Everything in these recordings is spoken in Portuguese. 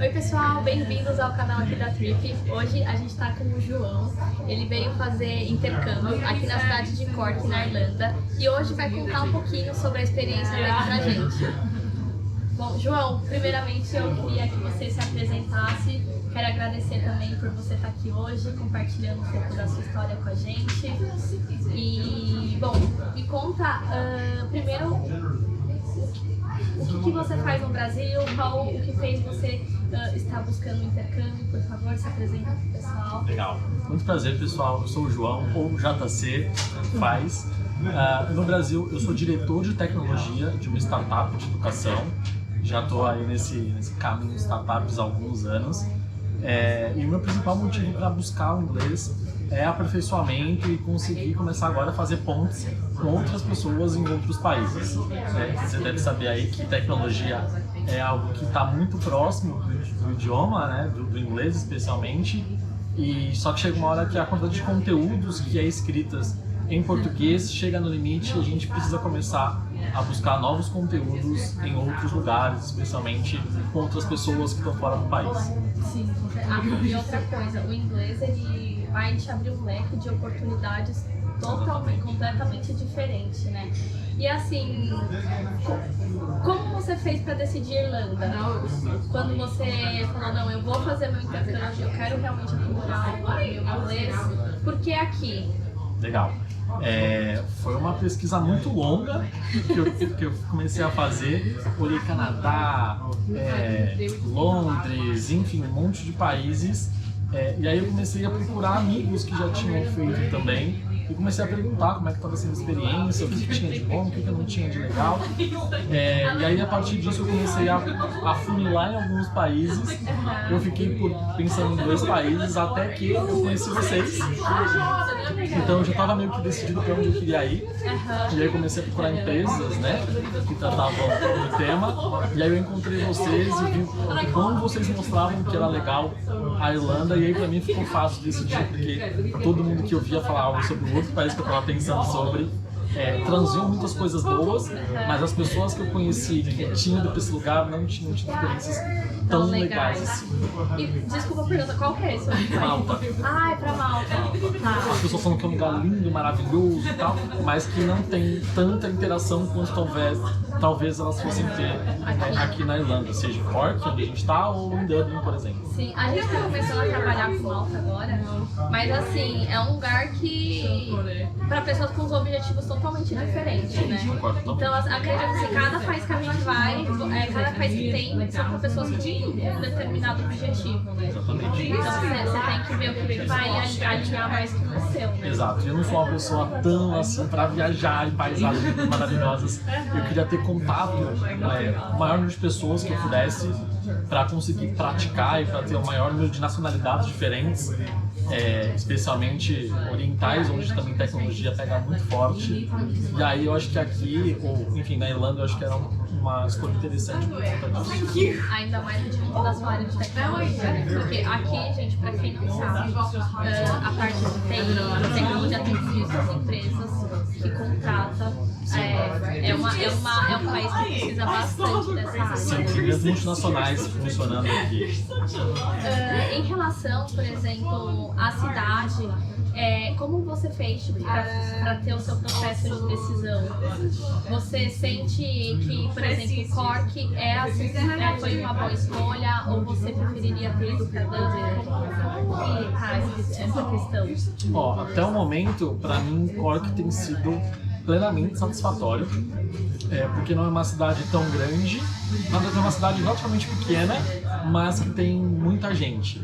Oi pessoal, bem-vindos ao canal aqui da Trip. Hoje a gente está com o João. Ele veio fazer intercâmbio aqui na cidade de Cork, na Irlanda, e hoje vai contar um pouquinho sobre a experiência dele pra gente. Bom, João, primeiramente eu queria que você se apresentasse. Quero agradecer também por você estar aqui hoje, compartilhando um pouco da sua história com a gente. E, bom, me conta primeiro o que você faz no Brasil, o que fez você estar buscando um intercâmbio. Por favor, se apresenta para o pessoal. Legal. Muito prazer, pessoal. Eu sou o João, ou JC, faz. No Brasil, eu sou diretor de tecnologia de uma startup de educação. Já estou aí nesse caminho de startups há alguns anos. E o meu principal motivo para buscar o inglês é aperfeiçoamento e conseguir começar agora a fazer pontes com outras pessoas em outros países. Você deve saber aí que tecnologia é algo que está muito próximo do idioma, né, do inglês especialmente, e só que chega uma hora que a quantidade de conteúdos que é escritas em português chega no limite e a gente precisa começar a buscar novos conteúdos em outros lugares, especialmente com outras pessoas que estão fora do país. Sim, e outra coisa, o inglês ele vai te abrir um leque de oportunidades completamente diferente, né? E assim, como você fez para decidir Irlanda? Quando você falou, não, eu vou fazer meu intercâmbio, eu quero realmente aprimorar o meu inglês, por que aqui? Legal. Foi uma pesquisa muito longa que eu comecei a fazer. Olhei Canadá, Londres, enfim, um monte de países. E aí eu comecei a procurar amigos que já tinham feito também. E comecei a perguntar como é que estava sendo a experiência, o que tinha de bom, o que não tinha de legal. E aí a partir disso eu comecei a funilar em alguns países. Eu fiquei pensando em 2 países até que eu conheci vocês. Então eu já estava meio que decidido para onde eu queria ir. E aí eu comecei a procurar empresas, né, que tratavam do tema. E aí eu encontrei vocês e vi o quão vocês mostravam que era legal a Irlanda. E aí para mim ficou fácil decidir, porque todo mundo que eu via falava sobre outro país que eu estava pensando sobre, transiam muitas coisas boas, mas as pessoas que eu conheci que tinham ido para esse lugar não tinham tido experiências tão legais assim. E, desculpa a pergunta, qual que é esse? Malta. Ah, é pra Malta. Tá. As pessoas falam que é um lugar lindo, maravilhoso e tal, mas que não tem tanta interação quanto talvez elas fossem ter aqui na Irlanda, seja em Cork, onde a gente está, ou em Dublin, por exemplo. Sim, a gente está começando a trabalhar com Malta agora, mas assim, é um lugar que para pessoas com os objetivos totalmente diferentes, né? Então, acredito assim, cada país que a gente vai, cada país que tem, são para pessoas com um determinado objetivo, né? Exatamente. Então, você tem que ver o que vai alinhar mais com o seu, né? Exato, eu não sou uma pessoa tão assim para viajar em paisagens maravilhosas. Eu queria ter contato com o maior número de pessoas que eu pudesse para conseguir praticar e para ter o maior número de nacionalidades diferentes, especialmente orientais, onde também tecnologia pega muito forte. E aí eu acho que aqui, ou enfim, na Irlanda, eu acho que era uma escolha interessante por conta disso. Ainda mais da sua área de tecnologia, porque aqui, gente, pra quem não sabe, a parte de TI, tecnologia tem muitas empresas que contratam. É um país que precisa bastante dessa área. Sim, tem as multinacionais funcionando aqui. Em relação, por exemplo, à cidade, como você fez para ter o seu processo de decisão? Você sente que, por exemplo, Cork foi uma boa escolha, ou você preferiria ter ido para Dublin? Como que tá essa questão? Até o momento, para mim, Cork tem sido plenamente satisfatório, porque não é uma cidade tão grande, mas é uma cidade relativamente pequena, mas que tem muita gente.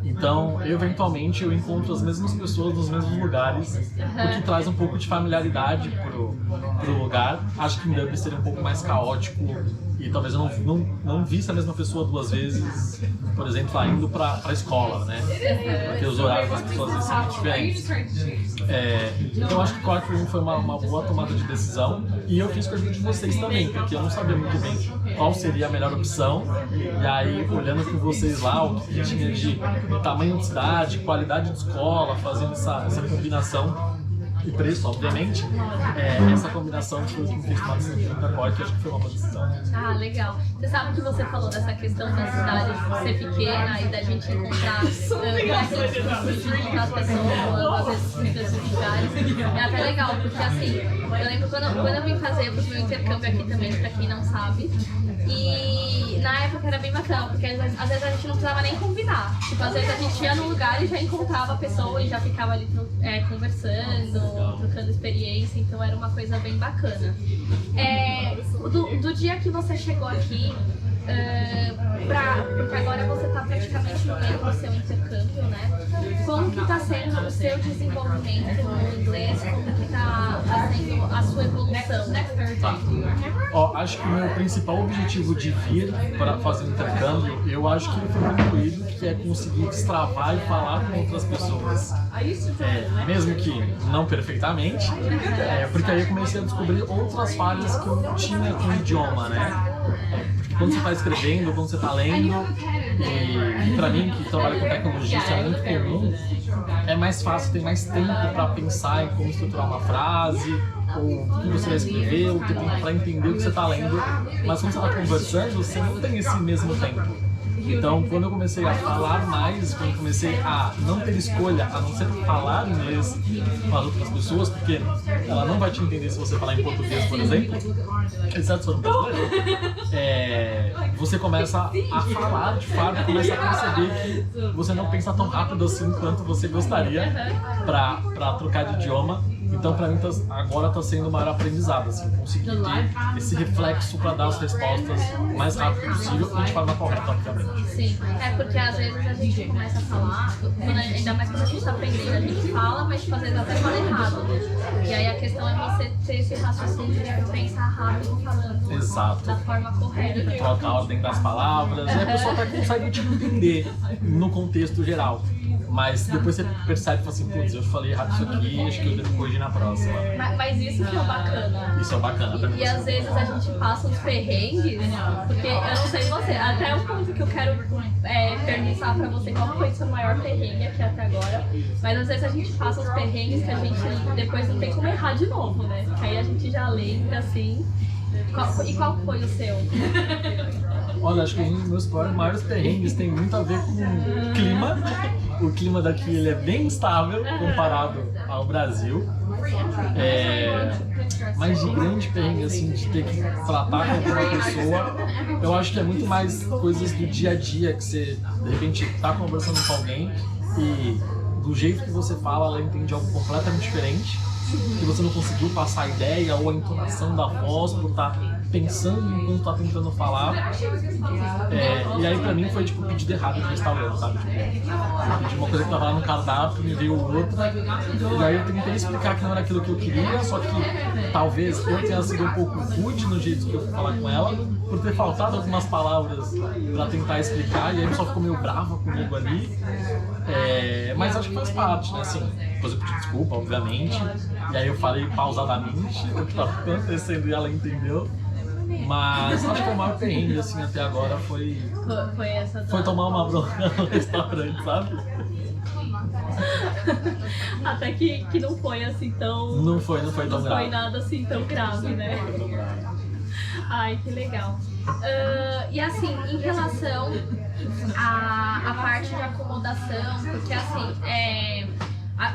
Então, eventualmente, eu encontro as mesmas pessoas nos mesmos lugares, o que traz um pouco de familiaridade pro lugar. Acho que em Dublin seria um pouco mais caótico e talvez eu não visse a mesma pessoa 2 vezes, por exemplo, indo para a escola, né? Porque os horários das pessoas são muito diferentes. Então, eu acho que Cork foi uma boa tomada de decisão, e eu fiz com a ajuda de vocês também, porque eu não sabia muito bem qual seria a melhor opção. E aí, olhando com vocês lá, o que tinha de tamanho de cidade, qualidade de escola, fazendo essa combinação, e preço, obviamente, essa combinação foi o que me fez tomar decisão da Cork, acho que foi uma boa decisão. Ah, legal. Você sabe que você falou dessa questão da cidade ser pequena e da gente encontrar as pessoas, às vezes em diversos lugares. É até legal, porque assim, eu lembro quando eu vim fazer o meu intercâmbio aqui também, pra quem não sabe, e na época era bem bacana, porque às vezes a gente não precisava nem convidar. Tipo, às vezes a gente ia no lugar e já encontrava a pessoa e já ficava ali conversando, trocando experiência, então era uma coisa bem bacana. Do dia que você chegou aqui, porque agora você está praticamente no meio do seu intercâmbio, né? Como que está sendo o seu desenvolvimento no inglês? Como que está sendo a sua evolução? Tá. Ó, acho que o meu principal objetivo de vir para fazer um intercâmbio, eu acho que ele foi concluído, que é conseguir destravar e falar com outras pessoas. Mesmo que não perfeitamente, porque aí eu comecei a descobrir outras falhas que eu tinha com o idioma, né? Porque quando você está escrevendo, quando você está lendo, e pra mim que trabalha com tecnologia, isso é muito comum, é mais fácil, tem mais tempo para pensar em como estruturar uma frase, ou o que você vai escrever, ou ter tempo para entender o que você está lendo. Mas quando você está conversando, você não tem esse mesmo tempo. Então, quando eu comecei a falar mais, quando eu comecei a não ter escolha, a não ser falar inglês com as outras pessoas, porque ela não vai te entender se você falar em português, por exemplo, exceto se for um brasileiro, você começa a falar de fato, começa a perceber que você não pensa tão rápido assim quanto você gostaria para trocar de idioma. Então, pra mim, agora tá sendo o maior aprendizado, assim, conseguir ter esse reflexo pra dar as respostas o mais rápido possível e de forma correta, obviamente. Sim, porque às vezes a gente começa a falar, ainda mais quando a gente tá aprendendo, a gente fala, mas às vezes até fala errado, né? E aí a questão é você ter esse raciocínio de pensar rápido falando. Exato. Da forma correta. Trocar a ordem das palavras, e a pessoa até consegue te entender no contexto geral. Mas depois você percebe e fala assim, putz, eu falei errado isso aqui, acho que eu devo corrigir na próxima. Mas isso que é o bacana. Isso é bacana. E às vezes a gente passa uns perrengues, porque eu não sei você, até o ponto que eu quero perguntar pra você qual foi o seu maior perrengue aqui até agora. Mas às vezes a gente passa uns perrengues que a gente depois não tem como errar de novo, né? Que aí a gente já lembra assim. E qual foi o seu? Olha, acho que um dos meus maiores perrengues tem muito a ver com o clima. O clima daqui ele é bem instável comparado ao Brasil. Mas de grande perrengue, assim, de ter que tratar com outra pessoa, eu acho que é muito mais coisas do dia a dia, que você, de repente, tá conversando com alguém e do jeito que você fala, ela entende algo completamente diferente, que você não conseguiu passar a ideia ou a entonação da voz por estar pensando enquanto tá tentando falar. E aí pra mim foi tipo pedido errado de restaurante, sabe? Tipo, eu pedi uma coisa que tava lá no cardápio, me veio outra, e aí eu tentei explicar que não era aquilo que eu queria, só que talvez eu tenha sido um pouco rude no jeito que eu fui falar com ela, por ter faltado algumas palavras pra tentar explicar, e aí a pessoa ficou meio brava comigo ali. Mas acho que faz parte, né? Assim, depois eu pedi desculpa, obviamente, e aí eu falei pausadamente o que tava acontecendo e ela entendeu. Mas acho que o maior perrengue, assim, até agora foi tomar uma bronca no restaurante, sabe? Até que não foi assim tão... Não foi tão grave. Não foi nada assim tão grave, né? Ai, que legal. E assim, em relação à parte de acomodação, porque assim,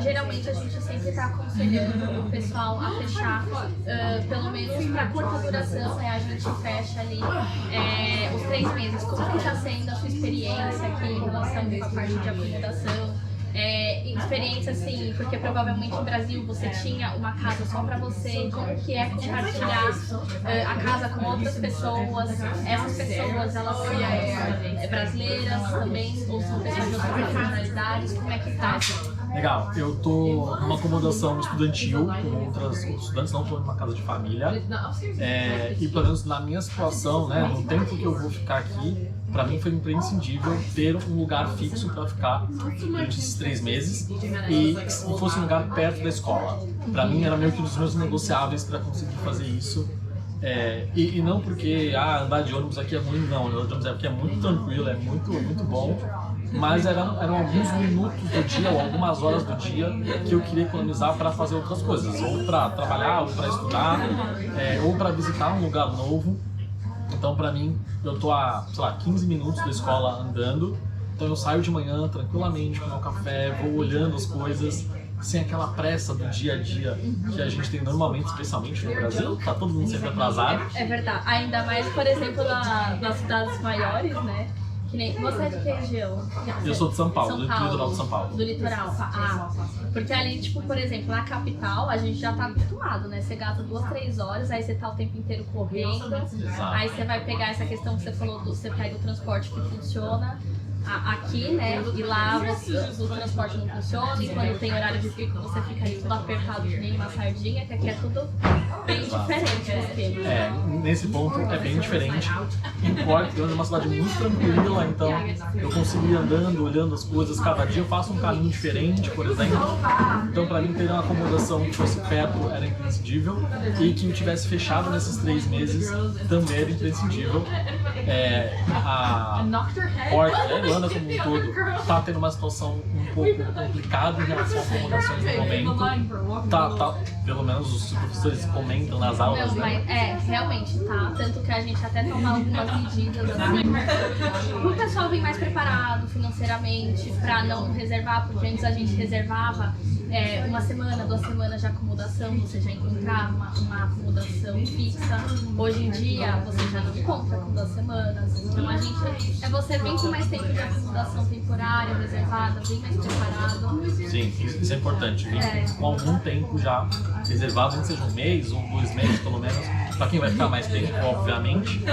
geralmente a gente sempre está aconselhando o pessoal a fechar, pelo menos para curta duração, né? A gente fecha ali os 3 meses. Como que está sendo a sua experiência aqui em relação a essa parte de acomodação? Experiência assim, porque provavelmente no Brasil você tinha uma casa só pra você, como que é compartilhar a casa com outras pessoas? Essas pessoas, elas são brasileiras também, ou são pessoas de outras nacionalidades? Como é que tá? Legal, eu tô numa acomodação estudantil com outros estudantes, não tô numa casa de família. E pelo menos na minha situação, né, no tempo que eu vou ficar aqui, pra mim foi imprescindível ter um lugar fixo pra ficar durante esses 3 meses e que fosse um lugar perto da escola. Pra mim era meio que um dos meus negociáveis pra conseguir fazer isso. E não porque andar de ônibus aqui é ruim, não. Andar de ônibus é porque é muito tranquilo, é muito bom. mas eram alguns minutos do dia ou algumas horas do dia que eu queria economizar para fazer outras coisas, ou para trabalhar, ou para estudar, ou para visitar um lugar novo. Então, para mim, eu tô a, sei lá, 15 minutos da escola andando, então eu saio de manhã tranquilamente com meu café, vou olhando as coisas, sem aquela pressa do dia a dia que a gente tem normalmente, especialmente no Brasil, tá todo mundo sempre atrasado. É verdade, ainda mais, por exemplo, nas cidades maiores, né? Que nem... Você é de que região? Eu sou de São Paulo, do litoral de São Paulo. Do litoral, porque ali, tipo, por exemplo, na capital, a gente já tá acostumado, né? Você gasta 2, 3 horas, aí você tá o tempo inteiro correndo, aí você vai pegar essa questão que você falou, você pega o transporte que funciona aqui, né? E lá o transporte não funciona, e quando tem horário de pico você fica ali tudo apertado que nem uma sardinha, que aqui é tudo bem diferente o esquema. Nesse ponto é bem diferente. Em Cork, é uma cidade muito tranquila, então eu consegui ir andando, olhando as coisas, cada dia eu faço um caminho diferente, por exemplo. Então para mim ter uma acomodação que fosse perto era imprescindível, e que eu tivesse fechado nesses 3 meses também era imprescindível. A Cork, a Irlanda como um todo, está tendo uma situação um pouco complicada em relação a acomodações no momento. Tá, pelo menos os professores comentam nas aulas, né? Realmente tá. Tanto que a gente até toma algumas medidas assim, pro pessoal vir mais preparado financeiramente, para não reservar, porque antes a gente reservava 1 semana, 2 semanas de acomodação, você já encontrava uma acomodação fixa. Hoje em dia você já não encontra com 2 semanas. Então a gente você vem com mais tempo de acomodação temporária, reservada, bem mais preparado. Sim, isso é importante. Vir com algum tempo já reservado, nem seja 1 mês ou 2 meses pelo menos, para quem vai ficar mais tempo, obviamente.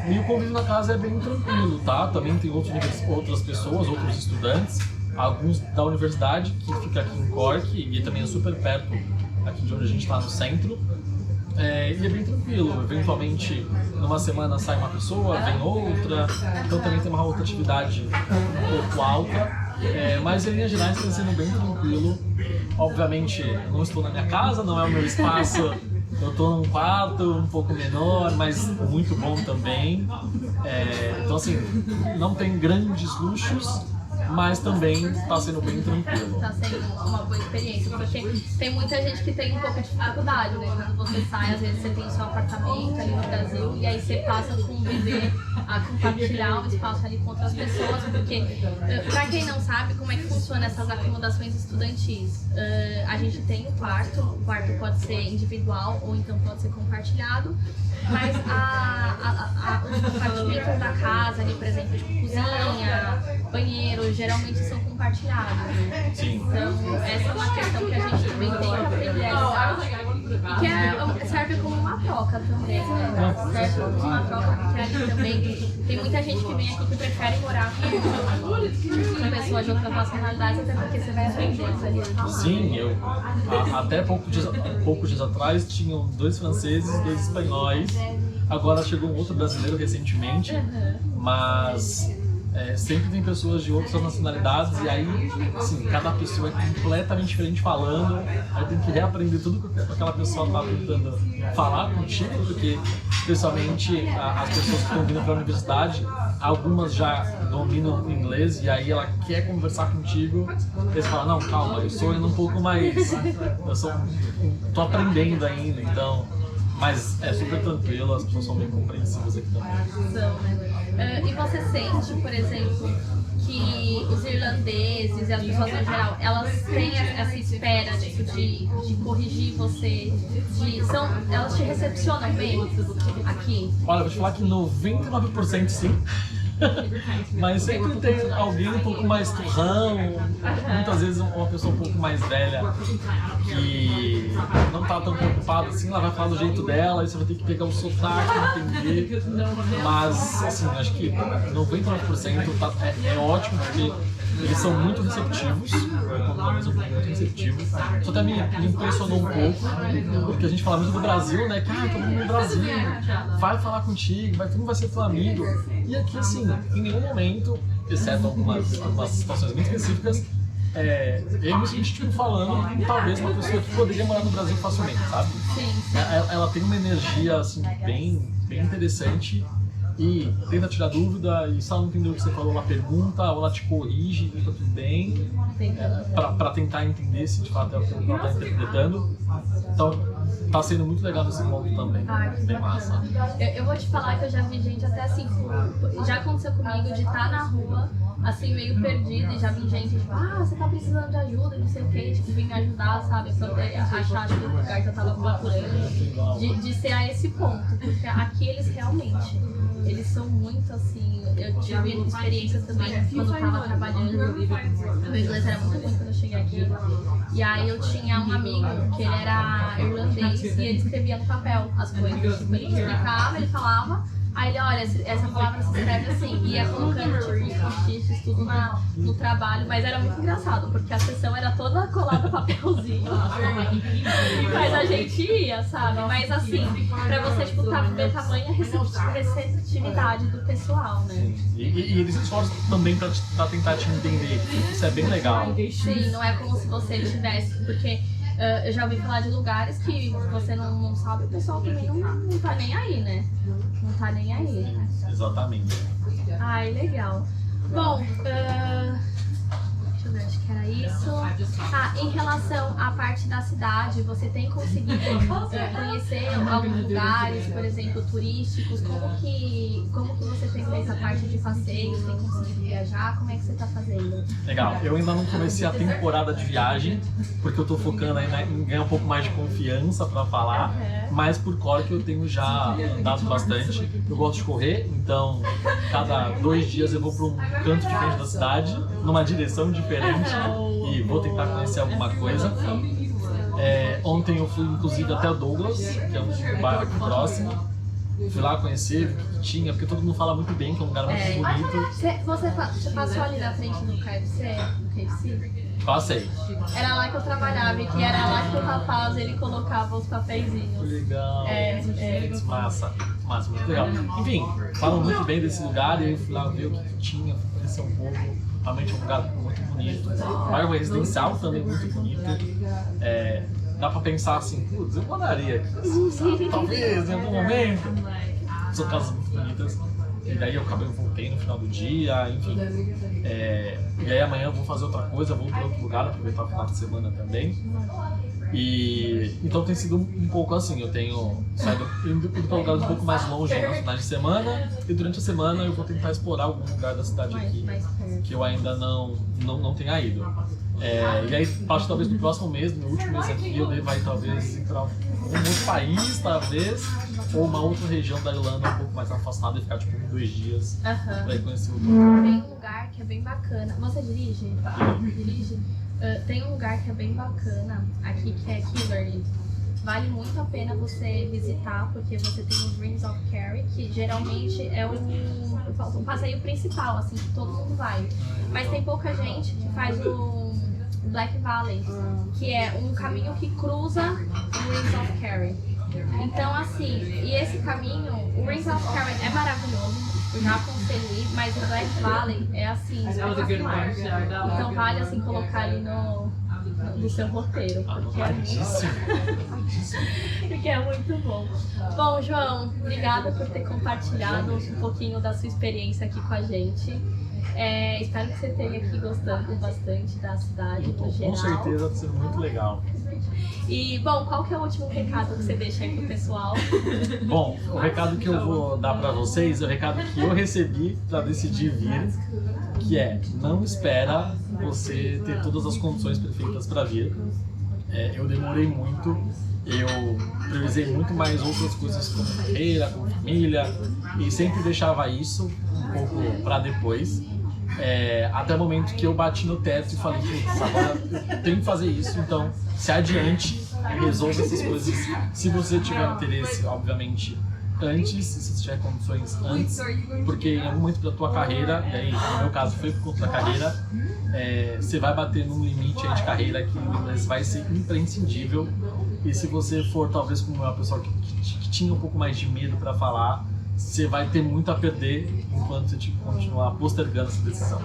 E o convívio na casa é bem tranquilo, tá? Também tem outras pessoas, outros estudantes, alguns da universidade, que fica aqui em Cork, e também é super perto aqui de onde a gente está, no centro. E é bem tranquilo, eventualmente numa semana sai uma pessoa, vem outra, então também tem uma rotatividade um pouco alta, mas em linhas gerais está sendo bem tranquilo. Obviamente eu não estou na minha casa, não é o meu espaço, eu estou num quarto um pouco menor, mas muito bom também. Então assim, não tem grandes luxos, mas também está sendo bem tranquilo. Está sendo uma boa experiência, porque tem muita gente que tem um pouco de dificuldade, né? Quando você sai, às vezes você tem o seu apartamento ali no Brasil, e aí você passa a conviver, a compartilhar um espaço ali com outras pessoas, porque, pra quem não sabe como é que funciona essas acomodações estudantis, a gente tem o quarto pode ser individual ou então pode ser compartilhado, mas os compartimentos da casa ali, por exemplo, tipo cozinha, banheiro, geralmente são compartilhados, né? Sim. Então essa é uma questão que a gente também tem que privilegiar e que serve como uma troca também, né? Serve como uma troca, porque ali também tem muita gente que vem aqui que prefere morar com pessoas de outras nacionalidades, até porque você vai aprender ali. Sim, até poucos dias atrás tinham 2 franceses, 2 espanhóis, agora chegou um outro brasileiro recentemente, mas sempre tem pessoas de outras nacionalidades, e aí, assim, cada pessoa é completamente diferente falando, aí tem que reaprender tudo que aquela pessoa está tentando falar contigo, porque, especialmente, as pessoas que estão vindo para a universidade, algumas já dominam o inglês, e aí ela quer conversar contigo, e você fala, não, calma, eu sou ainda um pouco mais, tô aprendendo ainda, então... Mas é super tranquilo, as pessoas são bem compreensivas aqui também. São, né? E você sente, por exemplo, que os irlandeses e as pessoas no geral, elas têm essa espera tipo, de corrigir você, elas te recepcionam bem aqui? Olha, eu vou te falar que 99% sim. Mas sempre tem alguém um pouco mais turrão, muitas vezes uma pessoa um pouco mais velha que não tá tão preocupada assim, ela vai falar do jeito dela, aí você vai ter que pegar o sotaque, entender. Mas, assim, acho que 99% é ótimo, porque eles são muito receptivos, como mesmo muito receptivo. Isso até me impressionou um pouco, porque a gente fala muito do Brasil, né? Que todo mundo no Brasil vai falar contigo, todo mundo vai ser teu amigo. E aqui, assim, em nenhum momento, exceto algumas situações muito específicas, eu me senti tipo, falando com talvez uma pessoa que poderia morar no Brasil facilmente, sabe? Sim. Ela tem uma energia assim, bem interessante. e tenta tirar dúvida, e se ela não entendeu o que você falou, ela pergunta, ou ela te corrige, e tá tudo bem, pra tentar entender se de fato é o que ela tá interpretando. Então, tá sendo muito legal nesse ponto também, bem massa. Eu vou te falar que eu já vi gente até assim, já aconteceu comigo de estar na rua, assim, meio perdida, e já vi gente, tipo, você tá precisando de ajuda, não sei o que, tipo, vim me ajudar, sabe, pra eu achar o lugar que eu tava procurando, de ser a esse ponto, porque aqui eles realmente, eles são muito assim, eu tive experiências também quando eu tava trabalhando, meu inglês era muito ruim quando eu cheguei aqui, e aí eu tinha um amigo que ele era irlandês, e ele escrevia no papel as coisas, tipo, ele explicava, ele falava, aí ele, olha, essa palavra se escreve assim, e ia colocando tipo os post-its tudo no trabalho, mas era muito engraçado, porque a sessão era toda colada a papelzinho, mas a gente ia, sabe? Mas assim, pra você tipo, ver tamanha receptividade do pessoal, né? E eles se esforçam também pra tentar te entender, isso é bem legal. Sim, não é como se você tivesse, porque eu já ouvi falar de lugares que você não sabe, o pessoal também não tá nem aí, né? Não tá nem aí. Exatamente. Ai, legal. Bom, deixa eu ver, acho que era isso. Em relação à parte da cidade, você tem conseguido conhecer alguns lugares, por exemplo, turísticos? Como que você tem feito a parte de passeios? Tem conseguido viajar? Como é que você tá fazendo? Legal, eu ainda não comecei a temporada de viagem, porque eu tô focando aí em ganhar um pouco mais de confiança pra falar, mas por Cork eu tenho já andado bastante. Eu gosto de correr, então cada 2 dias eu vou pra um canto diferente da cidade, numa direção diferente, e vou tentar conhecer alguma coisa. Ontem eu fui inclusive até o Douglas, que é um bairro aqui próximo. Fui lá conhecer, ver o que tinha, porque todo mundo fala muito bem, que é um lugar muito bonito. Você passou ali na frente do KFC? Passei. Era lá que eu trabalhava, e que era lá que o rapaz ele colocava os papeizinhos. Legal. Massa, muito legal. Enfim, falam muito bem desse lugar, e eu fui lá ver o que tinha, conhecer um pouco. Realmente é um lugar muito bonito. O bairro residencial também muito bonito. Dá pra pensar assim, putz, eu moraria aqui, sabe? Talvez em algum momento. São casas muito bonitas. E daí eu voltei no final do dia, enfim. E aí amanhã eu vou fazer outra coisa, vou para outro lugar, aproveitar o final de semana também. E então tem sido um pouco assim, eu tenho indo para lugares um pouco mais longe nos finais de semana, e durante a semana eu vou tentar explorar algum lugar da cidade aqui que eu ainda não tenha ido. E aí, parte talvez do próximo mês, no último mês aqui, eu devo aí talvez ir para um outro país, talvez, ou uma outra região da Irlanda um pouco mais afastada e ficar tipo 2 dias para ir conhecer o lugar. Tem um lugar que é bem bacana. Você dirige? Dirige? Tem um lugar que é bem bacana aqui, que é Killarney. Vale muito a pena você visitar, porque você tem o Rings of Kerry, que geralmente é um passeio principal, assim, que todo mundo vai. Mas tem pouca gente que faz o Black Valley, que é um caminho que cruza o Rings of Kerry. Então, assim, e esse caminho, o Rings of Kerry é maravilhoso, eu já aconselho ir, mas o Black Valley é assim, espetacular. Então vale assim colocar ali no seu roteiro, porque é muito bom. Bom, João, obrigada por ter compartilhado um pouquinho da sua experiência aqui com a gente. Espero que você tenha aqui gostando bastante da cidade no geral. Com certeza vai ser muito legal. E, bom, qual que é o último recado que você deixa aí pro pessoal? Bom, o recado que eu vou dar pra vocês é o recado que eu recebi pra decidir vir, que é: não espera você ter todas as condições perfeitas pra vir. Eu demorei muito, eu priorizei muito mais outras coisas como carreira, como família, e sempre deixava isso um pouco pra depois. Até o momento que eu bati no teto e falei, putz, agora eu tenho que fazer isso, então se adiante e resolva essas coisas. Se você tiver interesse, obviamente, antes, se você tiver condições antes, porque em algum momento da tua carreira, e aí no meu caso foi por conta da carreira, você vai bater num limite aí de carreira que vai ser imprescindível, e se você for talvez como uma pessoa que tinha um pouco mais de medo para falar, você vai ter muito a perder enquanto você continuar postergando essa decisão.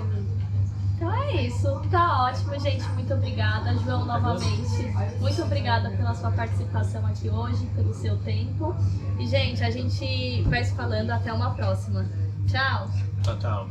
Então é é isso. Tá ótimo, gente. Muito obrigada. João, novamente, muito obrigada pela sua participação aqui hoje, pelo seu tempo. E, gente, a gente vai se falando. Até uma próxima. Tchau. Tchau, tchau.